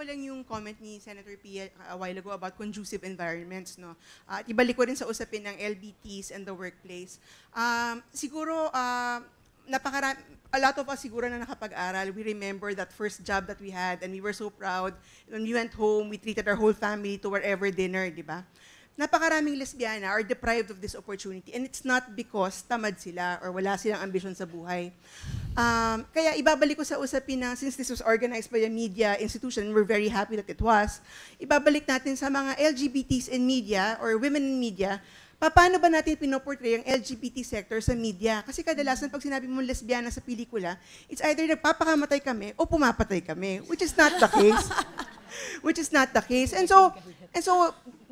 ko lang yung comment ni Senator Pia a while ago about conducive environments, no? At ibalik ko rin sa usapin ng LBTs and the workplace. Siguro, a lot of us siguro na nakapag-aral, we remember that first job that we had and we were so proud. When we went home, we treated our whole family to wherever dinner, di ba? Napakaraming lesbiana are deprived of this opportunity, and it's not because tamad sila or wala silang ambisyon sa buhay. Kaya ibabalik ko sa usapin na since this was organized by a media institution, and we're very happy that it was, ibabalik natin sa mga LGBTs in media or women in media, paano ba natin pinoportray ang LGBT sector sa media? Kasi kadalasan pag sinabi mo lesbiana sa pelikula, it's either nagpapakamatay kami o pumapatay kami, which is not the case. Which is not the case. And so,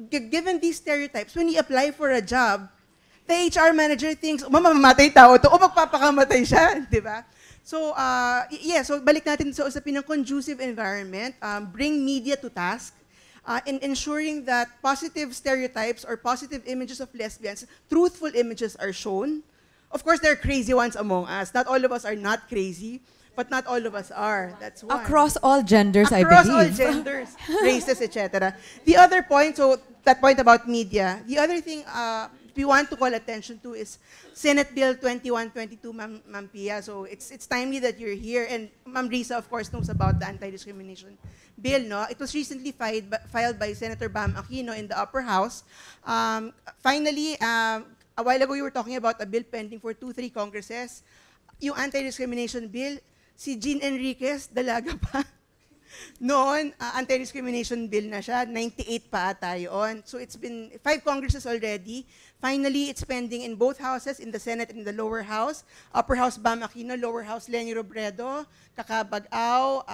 given these stereotypes, when you apply for a job, the HR manager thinks, mamamatay tao to, o magpapakamatay siya, di ba? So, so balik natin sa usapin ng conducive environment, bring media to task, in ensuring that positive stereotypes or positive images of lesbians, truthful images are shown. Of course, there are crazy ones among us. Not all of us are not crazy, but not all of us are. That's one. Across all genders, I believe. Across all genders, races, etc. The other point, so that point about media, the other thing we want to call attention to is Senate Bill 2122, Ma'am Pia. So it's timely that you're here. And Ma'am Risa, of course, knows about the anti-discrimination bill. No? It was recently filed by Senator Bam Aquino in the upper house. Finally, a while ago you were talking about a bill pending for 2-3 Congresses. Yung anti-discrimination bill, si Jean Enriquez, dalaga pa. Noon, anti-discrimination bill na siya, 98 pa ata yun. So it's been 5 Congresses already. Finally, it's pending in both houses, in the Senate and in the lower house. Upper House, Bam Aquino, lower house, Leni Robredo, Kakabag-Aw,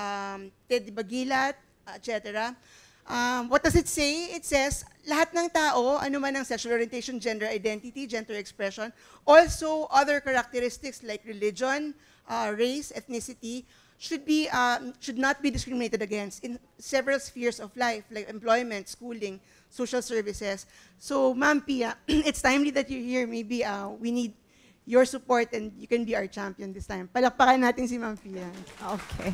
Ted Bagilat, etc. What does it say? It says, lahat ng tao, ano man ang sexual orientation, gender identity, gender expression, also other characteristics like religion, race, ethnicity, should not be discriminated against in several spheres of life, like employment, schooling, social services. So, Ma'am Pia, it's timely that you're here. Maybe we need your support and you can be our champion this time. Palakpakan natin si Ma'am Pia. Okay.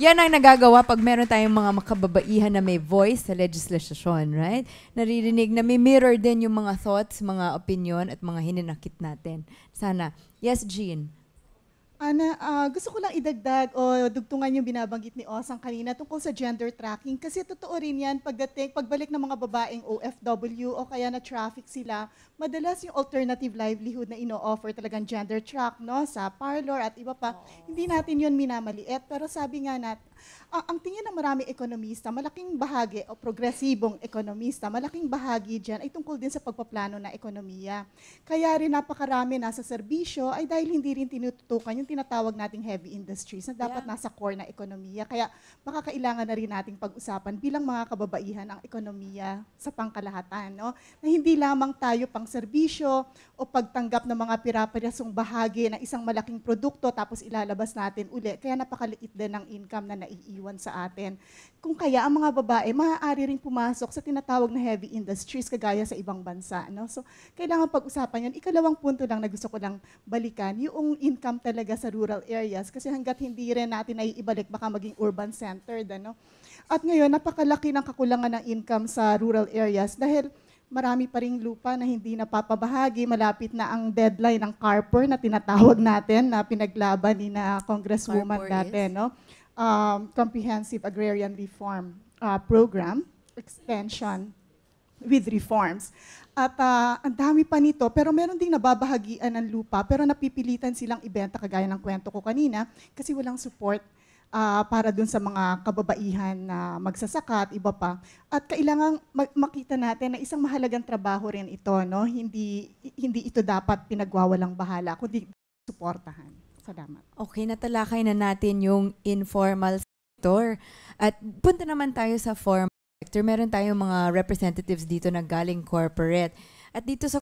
Yan ang nagagawa pag meron tayong mga makababaihan na may voice sa legislasyon, right? Naririnig na may mirror din yung mga thoughts, mga opinion, at mga hininakit natin. Sana. Yes, Jean? Ana, gusto ko lang idagdag o dugtungan yung binabanggit ni Osang kanina tungkol sa gender tracking. Kasi totoo rin yan, pagbalik ng mga babaeng OFW o kaya na traffic sila, madalas yung alternative livelihood na ino-offer talagang gender track, no? Sa parlor at iba pa. Hindi natin yun minamaliit. Pero sabi nga natin, ang tingin ng maraming ekonomista, malaking bahagi o progresibong ekonomista, malaking bahagi dyan ay tungkol din sa pagpaplano ng ekonomiya. Kaya rin napakarami nasa serbisyo ay dahil hindi rin tinututukan yung tinatawag nating heavy industries na dapat nasa core na ekonomiya. Kaya baka kailangan na rin nating pag-usapan bilang mga kababaihan ang ekonomiya sa pangkalahatan. No? Na hindi lamang tayo pang serbisyo o pagtanggap ng mga piraparasong bahagi ng isang malaking produkto tapos ilalabas natin uli. Kaya napakaliit din ng income na naiiwan sa atin. Kung kaya ang mga babae, maaari rin pumasok sa tinatawag na heavy industries kagaya sa ibang bansa. No? So, kailangan pag-usapan yun. Ikalawang punto lang na gusto ko lang balikan, yung income talaga sa rural areas. Kasi hanggat hindi rin natin naiibalik, baka maging urban-centered. Ano? At ngayon, napakalaki ng kakulangan ng income sa rural areas dahil marami pa ring lupa na hindi napapabahagi. Malapit na ang deadline ng CARPOR na tinatawag natin na pinaglaban ni na Congresswoman dati. No? Comprehensive Agrarian Reform Program, extension with reforms. At ang dami pa nito, pero meron ding nababahagian ng lupa, pero napipilitan silang ibenta kagaya ng kwento ko kanina kasi walang support para dun sa mga kababaihan na magsasaka at iba pa. At kailangan makita natin na isang mahalagang trabaho rin ito, no? Hindi ito dapat pinagwawalang bahala, kundi suportahan. Salamat. Okay, natalakay na natin yung informal sector. At punta naman tayo sa formal sector. Meron tayong mga representatives dito na galing corporate. At dito sa